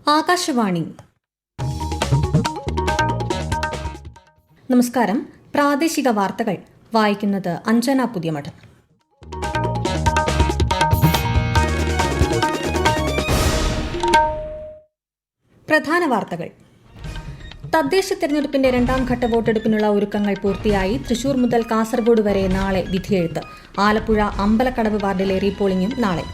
ആകാശവാണി. നമസ്കാരം. പ്രാദേശിക വാർത്തകൾ വായിക്കുന്നത് അഞ്ജന പുതിയമഠം. പ്രധാന വാർത്തകൾ. തദ്ദേശ തെരഞ്ഞെടുപ്പിന്റെ രണ്ടാം ഘട്ട വോട്ടെടുപ്പിനുള്ള ഒരുക്കങ്ങൾ പൂർത്തിയായി. തൃശൂർ മുതൽ കാസർഗോഡ് വരെ നാളെ വിധിയെഴുത്ത്. ആലപ്പുഴ അമ്പലക്കടവ് വാർഡിലെ റീപോളിംഗും നാളെ.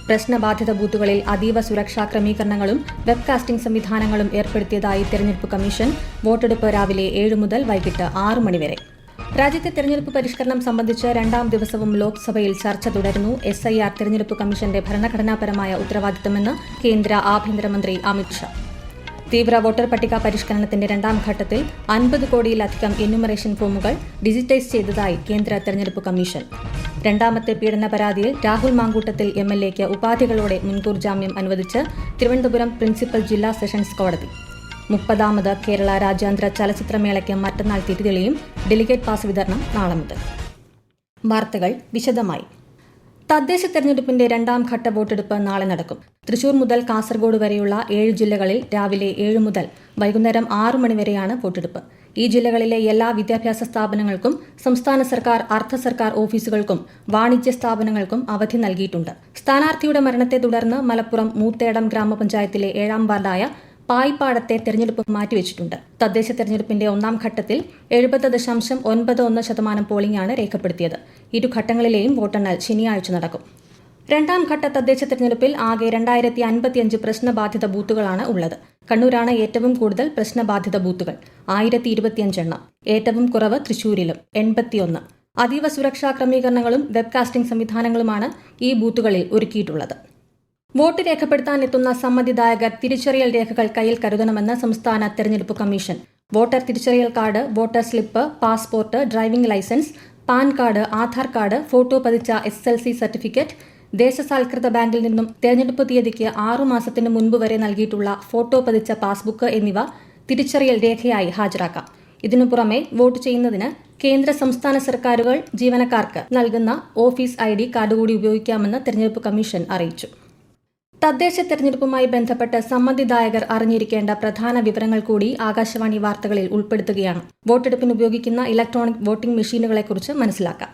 പ്രശ്നബാധിത ബൂത്തുകളിൽ അതീവ സുരക്ഷാ ക്രമീകരണങ്ങളും വെബ്കാസ്റ്റിംഗ് സംവിധാനങ്ങളും ഏർപ്പെടുത്തിയതായി തെരഞ്ഞെടുപ്പ് കമ്മീഷൻ. വോട്ടെടുപ്പ് രാവിലെ 7 മുതൽ വൈകിട്ട് 6 മണിവരെ. രാജ്യത്തെ തെരഞ്ഞെടുപ്പ് പരിഷ്കരണം സംബന്ധിച്ച് രണ്ടാം ദിവസവും ലോക്സഭയിൽ ചർച്ച തുടരുന്നു. SIR തെരഞ്ഞെടുപ്പ് കമ്മീഷന്റെ ഭരണഘടനാപരമായ ഉത്തരവാദിത്തമെന്ന് കേന്ദ്ര ആഭ്യന്തരമന്ത്രി അമിത്ഷാ. തീവ്ര വോട്ടർ പട്ടിക പരിഷ്കരണത്തിന്റെ രണ്ടാം ഘട്ടത്തിൽ 50 കോടിയിലധികം എന്യൂമറേഷൻ ഫോമുകൾ ഡിജിറ്റൈസ് ചെയ്തതായി കേന്ദ്ര തെരഞ്ഞെടുപ്പ് കമ്മീഷൻ. രണ്ടാമത്തെ പീഡന പരാതിയിൽ രാഹുൽ മാങ്കൂട്ടത്തിൽ MLAക്ക് ഉപാധികളോടെ മുൻകൂർ ജാമ്യം അനുവദിച്ച് തിരുവനന്തപുരം പ്രിൻസിപ്പൽ ജില്ലാ സെഷൻസ് കോടതി. 30ാമത് കേരള രാജ്യാന്തര ചലച്ചിത്രമേളയ്ക്ക് മറ്റന്നാൾ തിരി തെളിയും. ഡെലിഗേറ്റ് പാസ് വിതരണം നാളെ മുതൽ. വാർത്തകൾ വിശദമായി. തദ്ദേശ തെരഞ്ഞെടുപ്പിന്റെ രണ്ടാം ഘട്ട വോട്ടെടുപ്പ് നാളെ നടക്കും. തൃശൂർ മുതൽ കാസർഗോഡ് വരെയുള്ള 7 ജില്ലകളിൽ രാവിലെ 7 മുതൽ വൈകുന്നേരം 6 മണിവരെയാണ് വോട്ടെടുപ്പ്. ഈ ജില്ലകളിലെ എല്ലാ വിദ്യാഭ്യാസ സ്ഥാപനങ്ങൾക്കും സംസ്ഥാന സർക്കാർ, അർദ്ധ സർക്കാർ ഓഫീസുകൾക്കും വാണിജ്യ സ്ഥാപനങ്ങൾക്കും അവധി നൽകിയിട്ടുണ്ട്. സ്ഥാനാർത്ഥിയുടെ മരണത്തെ തുടർന്ന് മലപ്പുറം മൂത്തേടം ഗ്രാമപഞ്ചായത്തിലെ 7ാം വാർഡായ പായിപ്പാടത്തെ തെരഞ്ഞെടുപ്പ് മാറ്റിവെച്ചിട്ടുണ്ട്. തദ്ദേശ തെരഞ്ഞെടുപ്പിന്റെ ഒന്നാം ഘട്ടത്തിൽ 70.91% പോളിംഗാണ് രേഖപ്പെടുത്തിയത്. ഇരു ഘട്ടങ്ങളിലെയും വോട്ടെണ്ണൽ ശനിയാഴ്ച നടക്കും. രണ്ടാം ഘട്ട തദ്ദേശ തെരഞ്ഞെടുപ്പിൽ ആകെ 2055 പ്രശ്നബാധിത ബൂത്തുകളാണ് ഉള്ളത്. കണ്ണൂരാണ് ഏറ്റവും കൂടുതൽ പ്രശ്നബാധിത ബൂത്തുകൾ, 1025 എണ്ണം. ഏറ്റവും കുറവ് തൃശൂരിലും 81. അതീവ സുരക്ഷാ ക്രമീകരണങ്ങളും വെബ്കാസ്റ്റിംഗ് സംവിധാനങ്ങളുമാണ് ഈ ബൂത്തുകളിൽ ഒരുക്കിയിട്ടുള്ളത്. വോട്ട് രേഖപ്പെടുത്താനെത്തുന്ന സമ്മതിദായകർ തിരിച്ചറിയൽ രേഖകൾ കയ്യിൽ കരുതണമെന്ന് സംസ്ഥാന തെരഞ്ഞെടുപ്പ് കമ്മീഷൻ. വോട്ടർ തിരിച്ചറിയൽ card, voter slip, passport, driving licence, PAN card, Aadhaar card, photo പതിച്ച SSLC സർട്ടിഫിക്കറ്റ്, ദേശസാൽകൃത ബാങ്കിൽ നിന്നും തെരഞ്ഞെടുപ്പ് തീയതിക്ക് 6 മാസത്തിന് മുൻപ് വരെ നൽകിയിട്ടുള്ള ഫോട്ടോ പതിച്ച പാസ്ബുക്ക് എന്നിവ തിരിച്ചറിയൽ രേഖയായി ഹാജരാക്കാം. ഇതിനു പുറമെ വോട്ട് ചെയ്യുന്നതിന് കേന്ദ്ര സംസ്ഥാന സർക്കാരുകൾ ജീവനക്കാർക്ക് നൽകുന്ന ഓഫീസ് ID കാർഡ് കൂടി ഉപയോഗിക്കാമെന്ന് തെരഞ്ഞെടുപ്പ് കമ്മീഷൻ അറിയിച്ചു. തദ്ദേശ തെരഞ്ഞെടുപ്പുമായി ബന്ധപ്പെട്ട് സമ്മതിദായകർ അറിഞ്ഞിരിക്കേണ്ട പ്രധാന വിവരങ്ങൾ കൂടി ആകാശവാണി വാർത്തകളിൽ ഉൾപ്പെടുത്തുകയാണ്. വോട്ടെടുപ്പിന് ഉപയോഗിക്കുന്ന ഇലക്ട്രോണിക് വോട്ടിംഗ് മെഷീനുകളെക്കുറിച്ച് മനസ്സിലാക്കാം.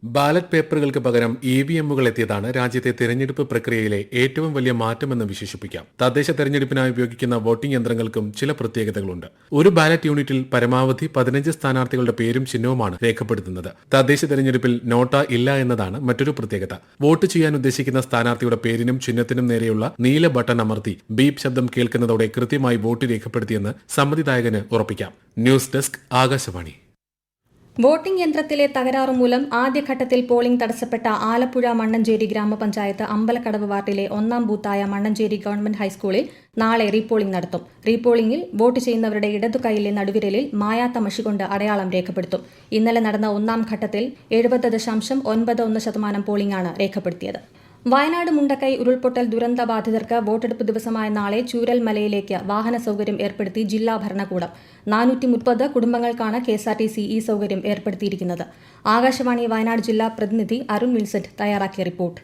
ബാലറ്റ് പേപ്പറുകൾക്ക് പകരം EVMകൾ എത്തിയതാണ് രാജ്യത്തെ തെരഞ്ഞെടുപ്പ് പ്രക്രിയയിലെ ഏറ്റവും വലിയ മാറ്റമെന്ന് വിശേഷിപ്പിക്കാം. തദ്ദേശ തെരഞ്ഞെടുപ്പിനായി ഉപയോഗിക്കുന്ന വോട്ടിംഗ് യന്ത്രങ്ങൾക്കും ചില പ്രത്യേകതകളുണ്ട്. ഒരു ബാലറ്റ് യൂണിറ്റിൽ പരമാവധി 15 സ്ഥാനാർത്ഥികളുടെ പേരും ചിഹ്നവുമാണ് രേഖപ്പെടുത്തുന്നത്. തദ്ദേശ തെരഞ്ഞെടുപ്പിൽ നോട്ട ഇല്ല എന്നതാണ് മറ്റൊരു പ്രത്യേകത. വോട്ട് ചെയ്യാൻ ഉദ്ദേശിക്കുന്ന സ്ഥാനാർത്ഥിയുടെ പേരിനും ചിഹ്നത്തിനും നേരെയുള്ള നീല ബട്ടൺ അമർത്തി ബീപ് ശബ്ദം കേൾക്കുന്നതോടെ കൃത്യമായി വോട്ട് രേഖപ്പെടുത്തിയെന്ന് സമ്മതിദായകന് ഉറപ്പിക്കാം. News desk, Akashvani. വോട്ടിംഗ് യന്ത്രത്തിലെ തകരാറ് മൂലം ആദ്യഘട്ടത്തിൽ പോളിംഗ് തടസ്സപ്പെട്ട ആലപ്പുഴ മണ്ണഞ്ചേരി ഗ്രാമപഞ്ചായത്ത് അമ്പലക്കടവ് വാർഡിലെ 1ാം ബൂത്തായ മണ്ണഞ്ചേരി ഗവൺമെന്റ് ഹൈസ്കൂളിൽ നാളെ റീപോളിംഗ് നടത്തും. റീപോളിംഗിൽ വോട്ട് ചെയ്യുന്നവരുടെ ഇടതു കൈയിലെ നടുവിരലിൽ മായാത്ത മഷി കൊണ്ട് അടയാളം രേഖപ്പെടുത്തും. ഇന്നലെ നടന്ന 1ാം ഘട്ടത്തിൽ 70.91% പോളിംഗാണ് രേഖപ്പെടുത്തിയത്. വയനാട് മുണ്ടക്കൈ ഉരുൾപൊട്ടൽ ദുരന്ത ബാധിതർക്ക് വോട്ടെടുപ്പ് ദിവസമായ നാളെ ചൂരൽമലയിലേക്ക് വാഹന സൌകര്യം ഏർപ്പെടുത്തി ജില്ലാ ഭരണകൂടം. 430 കുടുംബങ്ങൾക്കാണ് KSRTC ഈ സൌകര്യം ഏർപ്പെടുത്തിയിരിക്കുന്നത്. ആകാശവാണി വയനാട് ജില്ലാ പ്രതിനിധി അരുൺ വിൽസെറ്റ് തയ്യാറാക്കിയ റിപ്പോർട്ട്.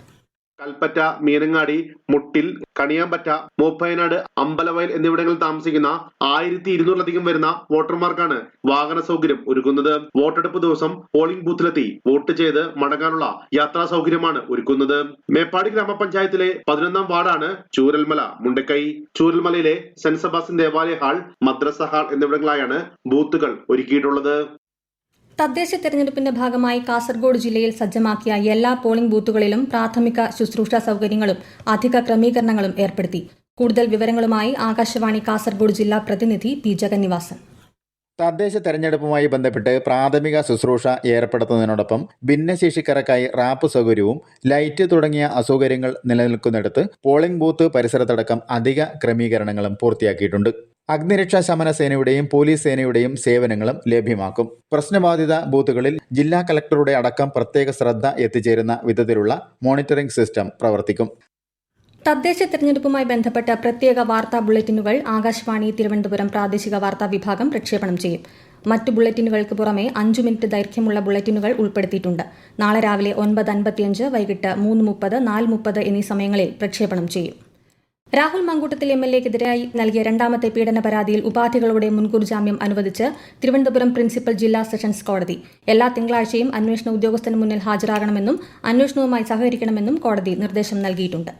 കൽപ്പറ്റ, മീനങ്ങാടി, മുട്ടിൽ, കണിയാമ്പറ്റ, മൂപ്പയനാട്, അമ്പലവയൽ എന്നിവിടങ്ങളിൽ താമസിക്കുന്ന 1200-ലധികം വരുന്ന വോട്ടർമാർക്കാണ് വാഹന സൗകര്യം ഒരുക്കുന്നത്. വോട്ടെടുപ്പ് ദിവസം പോളിംഗ് ബൂത്തിലെത്തി വോട്ട് ചെയ്ത് മടങ്ങാനുള്ള യാത്രാ സൗകര്യമാണ് ഒരുക്കുന്നത്. മേപ്പാടി ഗ്രാമപഞ്ചായത്തിലെ 11ാം വാർഡാണ് ചൂരൽമല. മുണ്ടക്കൈ ചൂരൽമലയിലെ സെന്റ് സെബാസ്റ്റ്യൻ ദേവാലയ ഹാൾ, മദ്രസ ഹാൾ എന്നിവിടങ്ങളിലായാണ് ബൂത്തുകൾ ഒരുക്കിയിട്ടുള്ളത്. തദ്ദേശ തെരഞ്ഞെടുപ്പിന്റെ ഭാഗമായി കാസർഗോഡ് ജില്ലയിൽ സജ്ജമാക്കിയ എല്ലാ പോളിംഗ് ബൂത്തുകളിലും പ്രാഥമിക ശുശ്രൂഷ സൌകര്യങ്ങളും അധിക ക്രമീകരണങ്ങളും ഏർപ്പെടുത്തി. കൂടുതൽ വിവരങ്ങളുമായി ആകാശവാണി കാസർഗോഡ് ജില്ലാ പ്രതിനിധി P. ജഗന്നിവാസൻ. തദ്ദേശ തെരഞ്ഞെടുപ്പുമായി ബന്ധപ്പെട്ട് പ്രാഥമിക ശുശ്രൂഷ ഏർപ്പെടുത്തുന്നതിനോടൊപ്പം ഭിന്നശേഷിക്കാർക്കായി റാപ്പ് സൗകര്യവും ലൈറ്റ് തുടങ്ങിയ അസൗകര്യങ്ങൾ നിലനിൽക്കുന്നിടത്ത് പോളിംഗ് ബൂത്ത് പരിസരത്തടക്കം അധിക ക്രമീകരണങ്ങളും പൂർത്തിയാക്കിയിട്ടുണ്ട്. അഗ്നിരക്ഷാ ശമന സേനയുടെയും പോലീസ് സേനയുടെയും സേവനങ്ങളും ലഭ്യമാക്കും. പ്രശ്നബാധിത ബൂത്തുകളിൽ ജില്ലാ കളക്ടറുടെ അടക്കം പ്രത്യേക ശ്രദ്ധ എത്തിച്ചേരുന്ന വിധത്തിലുള്ള മോണിറ്ററിംഗ് സിസ്റ്റം പ്രവർത്തിക്കും. തദ്ദേശ തെരഞ്ഞെടുപ്പുമായി ബന്ധപ്പെട്ട പ്രത്യേക വാർത്താ ബുള്ളറ്റിനുകൾ ആകാശവാണി തിരുവനന്തപുരം പ്രാദേശിക വാർത്താ വിഭാഗം പ്രക്ഷേപണം ചെയ്യും. മറ്റു ബുള്ളറ്റിനുകൾക്ക് പുറമെ 5 മിനിറ്റ് ദൈർഘ്യമുള്ള ബുള്ളറ്റിനുകൾ ഉൾപ്പെടുത്തിയിട്ടുണ്ട്. നാളെ രാവിലെ 9:55, വൈകിട്ട് 3:30, 4:30 എന്നീ സമയങ്ങളിൽ പ്രക്ഷേപണം ചെയ്യും. രാഹുൽ മാങ്കൂട്ടത്തിൽ MLA-ക്കെതിരായി നൽകിയ രണ്ടാമത്തെ പീഡന പരാതിയിൽ ഉപാധികളോടെ മുൻകൂർ ജാമ്യം അനുവദിച്ച് തിരുവനന്തപുരം പ്രിൻസിപ്പൽ ജില്ലാ സെഷൻസ് കോടതി. എല്ലാ തിങ്കളാഴ്ചയും അന്വേഷണ ഉദ്യോഗസ്ഥന് മുന്നിൽ ഹാജരാകണമെന്നും അന്വേഷണവുമായി സഹകരിക്കണമെന്നും കോടതി നിർദ്ദേശം നൽകിയിട്ടുണ്ട്.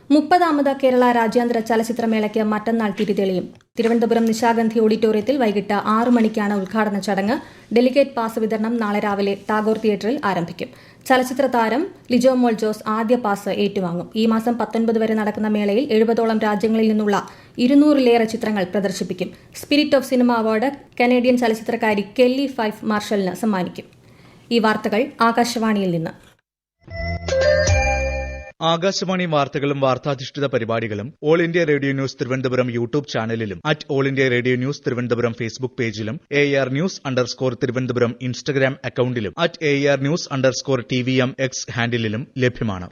30ാമത് കേരള രാജ്യാന്തര ചലച്ചിത്രമേളയ്ക്ക് മറ്റന്നാൾ തിരിതെളിയും. തിരുവനന്തപുരം നിശാഗന്ധി ഓഡിറ്റോറിയത്തിൽ വൈകിട്ട് 6 മണിക്കാണ് ഉദ്ഘാടന ചടങ്ങ്. ഡെലിഗേറ്റ് പാസ് വിതരണം നാളെ രാവിലെ ടാഗോർ തിയേറ്ററിൽ ആരംഭിക്കും. ചലച്ചിത്ര താരം ലിജോ മോൾ ജോസ് ആദ്യ പാസ് ഏറ്റുവാങ്ങും. ഈ മാസം 19 വരെ നടക്കുന്ന മേളയിൽ 70ഓളം രാജ്യങ്ങളിൽ നിന്നുള്ള 200ലേറെ ചിത്രങ്ങൾ പ്രദർശിപ്പിക്കും. Spirit of cinema award Canadian ചലച്ചിത്രകാരി കെല്ലി ഫൈഫ് മാർഷലിന് സമ്മാനിക്കും. ഈ വാർത്തകൾ ആകാശവാണിയിൽ നിന്ന്. ആകാശവാണി വാർത്തകളും വാർത്താധിഷ്ഠിത പരിപാടികളും All India radio news Thiruvananthapuram YouTube ചാനലിലും All India radio news Thiruvananthapuram Facebook പേജിലും AR News_ തിരുവനന്തപുരം ഇൻസ്റ്റഗ്രാം അക്കൌണ്ടിലും AR News_TVM X ഹാൻഡിലും ലഭ്യമാണ്.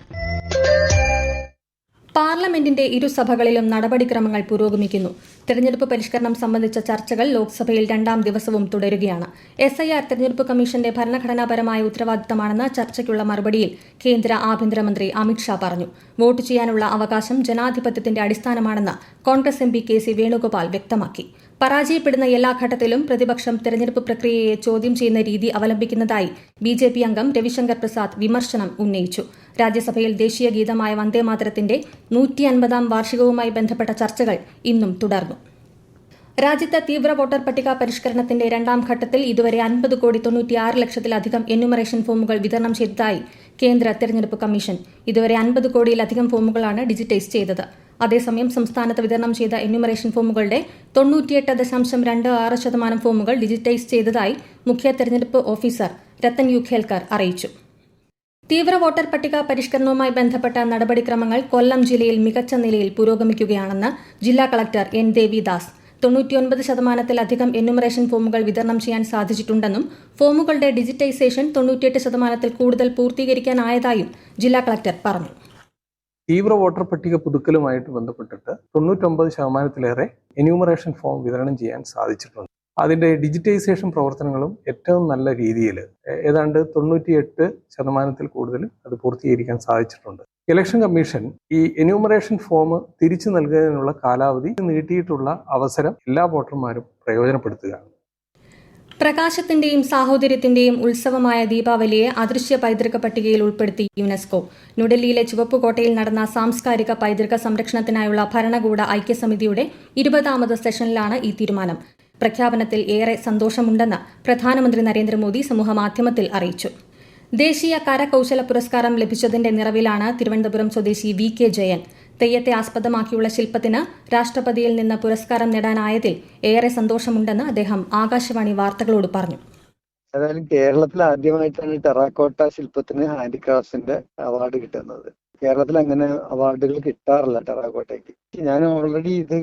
പാർലമെന്റിന്റെ ഇരുസഭകളിലും നടപടിക്രമങ്ങൾ പുരോഗമിക്കുന്നു. തെരഞ്ഞെടുപ്പ് പരിഷ്കരണം സംബന്ധിച്ച ചർച്ചകൾ ലോക്സഭയിൽ 2ാം ദിവസവും തുടരുകയാണ്. SIR തെരഞ്ഞെടുപ്പ് കമ്മീഷന്റെ ഭരണഘടനാപരമായ ഉത്തരവാദിത്തമാണെന്ന് ചർച്ചയ്ക്കുള്ള മറുപടിയിൽ കേന്ദ്ര ആഭ്യന്തരമന്ത്രി അമിത്ഷാ പറഞ്ഞു. വോട്ട് ചെയ്യാനുള്ള അവകാശം ജനാധിപത്യത്തിന്റെ അടിസ്ഥാനമാണെന്ന് കോൺഗ്രസ് MP KC വേണുഗോപാൽ വ്യക്തമാക്കി. പരാജയപ്പെടുന്ന എല്ലാ ഘട്ടത്തിലും പ്രതിപക്ഷം തെരഞ്ഞെടുപ്പ് പ്രക്രിയയെ ചോദ്യം ചെയ്യുന്ന രീതി അവലംബിക്കുന്നതായി BJP അംഗം രവിശങ്കർ പ്രസാദ് വിമർശനം ഉന്നയിച്ചു. രാജ്യസഭയിൽ ദേശീയ ഗീതമായ വന്ദേമാതരത്തിന്റെ 150ാം വാർഷികവുമായി ബന്ധപ്പെട്ട ചർച്ചകൾ ഇന്നും തുടർന്നു. രാജ്യത്ത് തീവ്ര വോട്ടർ പട്ടിക പരിഷ്കരണത്തിന്റെ 2ാം ഘട്ടത്തിൽ ഇതുവരെ 50,96,00,000-ലധികം എന്യൂമറേഷൻ ഫോമുകൾ വിതരണം ചെയ്തതായി കേന്ദ്ര തെരഞ്ഞെടുപ്പ് കമ്മീഷൻ. ഇതുവരെ 50 കോടിയിലധികം ഫോമുകളാണ് ഡിജിറ്റൈസ് ചെയ്തത്. അതേസമയം സംസ്ഥാനത്ത് വിതരണം ചെയ്ത എന്യൂമറേഷൻ ഫോമുകളുടെ 98.26% ഫോമുകൾ ഡിജിറ്റൈസ് ചെയ്തതായി മുഖ്യ തെരഞ്ഞെടുപ്പ് ഓഫീസർ രത്തൻ യു ഖേൽക്കർ അറിയിച്ചു. തീവ്ര വോട്ടർ പട്ടിക പരിഷ്കരണവുമായി ബന്ധപ്പെട്ട നടപടിക്രമങ്ങൾ കൊല്ലം ജില്ലയിൽ മികച്ച നിലയിൽ പുരോഗമിക്കുകയാണെന്ന് ജില്ലാ കളക്ടർ N. ദേവിദാസ്. 99%-ലധികം എന്യൂമറേഷൻ ഫോമുകൾ വിതരണം ചെയ്യാൻ സാധിച്ചിട്ടുണ്ടെന്നും ഫോമുകളുടെ ഡിജിറ്റൈസേഷൻ 98%-ൽ കൂടുതൽ പൂർത്തീകരിക്കാനായതായും ജില്ലാ കളക്ടർ പറഞ്ഞു. തീവ്ര വോട്ടർ പട്ടിക പുതുക്കലുമായിട്ട് ബന്ധപ്പെട്ടിട്ട് 99%-ലേറെ എന്യൂമറേഷൻ ഫോം വിതരണം ചെയ്യാൻ സാധിച്ചിട്ടുണ്ട്. അതിന്റെ ഡിജിറ്റൈസേഷൻ പ്രവർത്തനങ്ങളും ഏറ്റവും നല്ല രീതിയിൽ ഏതാണ്ട് 98%-ൽ കൂടുതൽ അത് പൂർത്തീകരിക്കാൻ സാധിച്ചിട്ടുണ്ട്. ഇലക്ഷൻ കമ്മീഷൻ ഈ എന്യൂമറേഷൻ ഫോം തിരിച്ചു നൽകുന്നതിനുള്ള കാലാവധി നീട്ടിയിട്ടുള്ള അവസരം എല്ലാ വോട്ടർമാരും പ്രയോജനപ്പെടുത്തുകയാണ്. പ്രകാശത്തിന്റെയും സാഹോദര്യത്തിന്റെയും ഉത്സവമായ ദീപാവലിയെ അദൃശ്യ പൈതൃക പട്ടികയിൽ ഉൾപ്പെടുത്തി യുനെസ്കോ. ന്യൂഡൽഹിയിലെ ചുവപ്പുകോട്ടയിൽ നടന്ന സാംസ്കാരിക പൈതൃക സംരക്ഷണത്തിനായുള്ള ഭരണകൂട ഐക്യസമിതിയുടെ 20ാമത് സെഷനിലാണ് ഈ തീരുമാനം. പ്രഖ്യാപനത്തിൽ ഏറെ സന്തോഷമുണ്ടെന്ന് പ്രധാനമന്ത്രി നരേന്ദ്രമോദി സമൂഹമാധ്യമത്തിൽ അറിയിച്ചു. ദേശീയ കരകൌശല പുരസ്കാരം ലഭിച്ചതിന്റെ നിറവിലാണ് തിരുവനന്തപുരം സ്വദേശി VK ജയൻ. തെയ്യത്തെ ആസ്പദമാക്കിയുള്ള ശില്പത്തിന് രാഷ്ട്രപതിയിൽ നിന്ന് പുരസ്കാരം നേടാനായതിൽ ഏറെ സന്തോഷമുണ്ടെന്ന് അദ്ദേഹം ആകാശവാണി വാർത്തകളോട് പറഞ്ഞു. ഏതായാലും കേരളത്തിൽ ആദ്യമായിട്ടാണ് ടെറാക്കോട്ട ശില്പത്തിന് ഹാൻഡിക്രാഫ്റ്റ്സിന്റെ അവാർഡ് കിട്ടുന്നത്. കേരളത്തിൽ അങ്ങനെ അവാർഡുകൾ കിട്ടാറില്ല ടെറാക്കോട്ടയ്ക്ക്. ഞാൻ ഓൾറെഡി ഇത്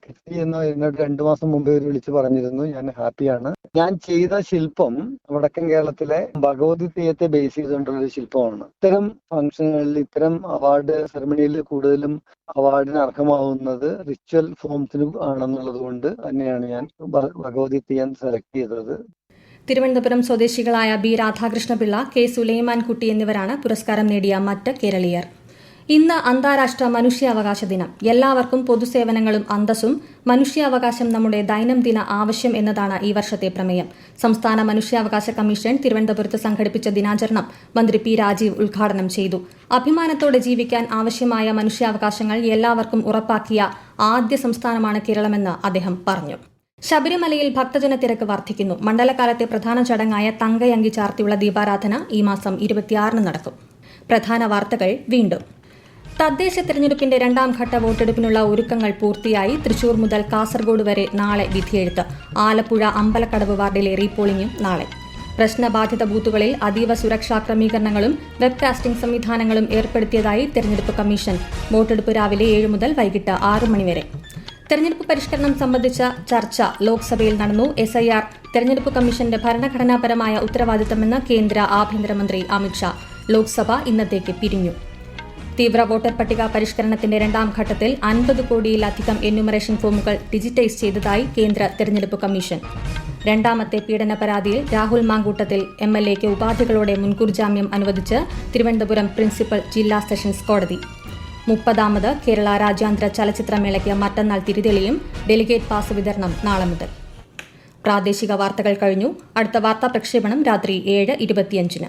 കിട്ടി എന്ന് എന്നോട് 2 മാസം മുമ്പേ വിളിച്ച് പറഞ്ഞിരുന്നു. ഞാൻ ഹാപ്പിയാണ്. ഞാൻ ചെയ്ത ശില്പം വടക്കൻ കേരളത്തിലെ ഭഗവതി തെയ്യത്തെ ബേസ് ചെയ്തുകൊണ്ടുള്ള ഒരു ശില്പമാണ്. ഇത്തരം ഫംഗ്ഷനുകളിൽ, ഇത്തരം അവാർഡ് സെറമണിയിൽ കൂടുതലും അവാർഡിന് അർഹമാവുന്നത് റിച്വൽ ഫോംസിന് ആണെന്നുള്ളത് കൊണ്ട് തന്നെയാണ് ഞാൻ ഭഗവതി തെയ്യം സെലക്ട് ചെയ്തത്. തിരുവനന്തപുരം സ്വദേശികളായ B. രാധാകൃഷ്ണപിള്ള, K. സുലൈമാൻകുട്ടി എന്നിവരാണ് പുരസ്കാരം നേടിയ മറ്റ് കേരളീയർ. ഇന്ന് അന്താരാഷ്ട്ര മനുഷ്യാവകാശ ദിനം. എല്ലാവർക്കും പൊതുസേവനങ്ങളും അന്തസ്സും. മനുഷ്യാവകാശം നമ്മുടെ ദൈനംദിന ആവശ്യം എന്നതാണ് ഈ വർഷത്തെ പ്രമേയം. സംസ്ഥാന മനുഷ്യാവകാശ കമ്മീഷൻ തിരുവനന്തപുരത്ത് സംഘടിപ്പിച്ച ദിനാചരണം മന്ത്രി P. രാജീവ് ഉദ്ഘാടനം ചെയ്തു. അഭിമാനത്തോടെ ജീവിക്കാൻ ആവശ്യമായ മനുഷ്യാവകാശങ്ങൾ എല്ലാവർക്കും ഉറപ്പാക്കിയ ആദ്യ സംസ്ഥാനമാണ് കേരളമെന്ന് അദ്ദേഹം പറഞ്ഞു. ശബരിമലയിൽ ഭക്തജന തിരക്ക് വർദ്ധിക്കുന്നു. മണ്ഡലകാലത്തെ പ്രധാന ചടങ്ങായ തങ്കയങ്കി ചാർത്തിയുള്ള ദീപാരാധന ഈ മാസം 26 നടക്കും. പ്രധാന വാർത്തകൾ വീണ്ടും. തദ്ദേശ തെരഞ്ഞെടുപ്പിന്റെ 2ാം ഘട്ട വോട്ടെടുപ്പിനുള്ള ഒരുക്കങ്ങൾ പൂർത്തിയായി. തൃശൂർ മുതൽ കാസർഗോഡ് വരെ നാളെ വിധിയെഴുത്ത്. ആലപ്പുഴ അമ്പലക്കടവ് വാർഡിലെ റീപോളിംഗും നാളെ. പ്രശ്നബാധിത ബൂത്തുകളിൽ അതീവ സുരക്ഷാ ക്രമീകരണങ്ങളും വെബ്കാസ്റ്റിംഗ് സംവിധാനങ്ങളും ഏർപ്പെടുത്തിയതായി തെരഞ്ഞെടുപ്പ് കമ്മീഷൻ. വോട്ടെടുപ്പ് രാവിലെ 7 മുതൽ വൈകിട്ട് 6 മണിവരെ. തെരഞ്ഞെടുപ്പ് പരിഷ്കരണം സംബന്ധിച്ച ചർച്ച ലോക്സഭയിൽ നടന്നു. SIR തെരഞ്ഞെടുപ്പ് കമ്മീഷന്റെ ഭരണഘടനാപരമായ ഉത്തരവാദിത്തമെന്ന് കേന്ദ്ര ആഭ്യന്തരമന്ത്രി അമിത്ഷാ. ലോക്സഭ ഇന്നത്തേക്ക് പിരിഞ്ഞു. തീവ്ര വോട്ടർ പട്ടിക പരിഷ്കരണത്തിന്റെ 2ാം ഘട്ടത്തിൽ 50 കോടിയിലധികം എന്യൂമറേഷൻ ഫോമുകൾ ഡിജിറ്റൈസ് ചെയ്തതായി കേന്ദ്ര തെരഞ്ഞെടുപ്പ് കമ്മീഷൻ. 2ാമത്തെ പീഡന പരാതിയിൽ രാഹുൽ മാങ്കൂട്ടത്തിൽ MLA-ക്ക് ഉപാധികളോടെ മുൻകൂർ ജാമ്യം അനുവദിച്ച് തിരുവനന്തപുരം പ്രിൻസിപ്പൽ ജില്ലാ സെഷൻസ് കോടതി. 30ാമത് കേരള രാജ്യാന്തര ചലച്ചിത്രമേളയ്ക്ക് മറ്റന്നാൾ തിരിതെളിയും. ഡെലിഗേറ്റ് പാസ് വിതരണം നാളെ മുതൽ. പ്രാദേശിക വാർത്തകൾ കഴിഞ്ഞു. അടുത്ത വാർത്താ പ്രക്ഷേപണം രാത്രി 7:25.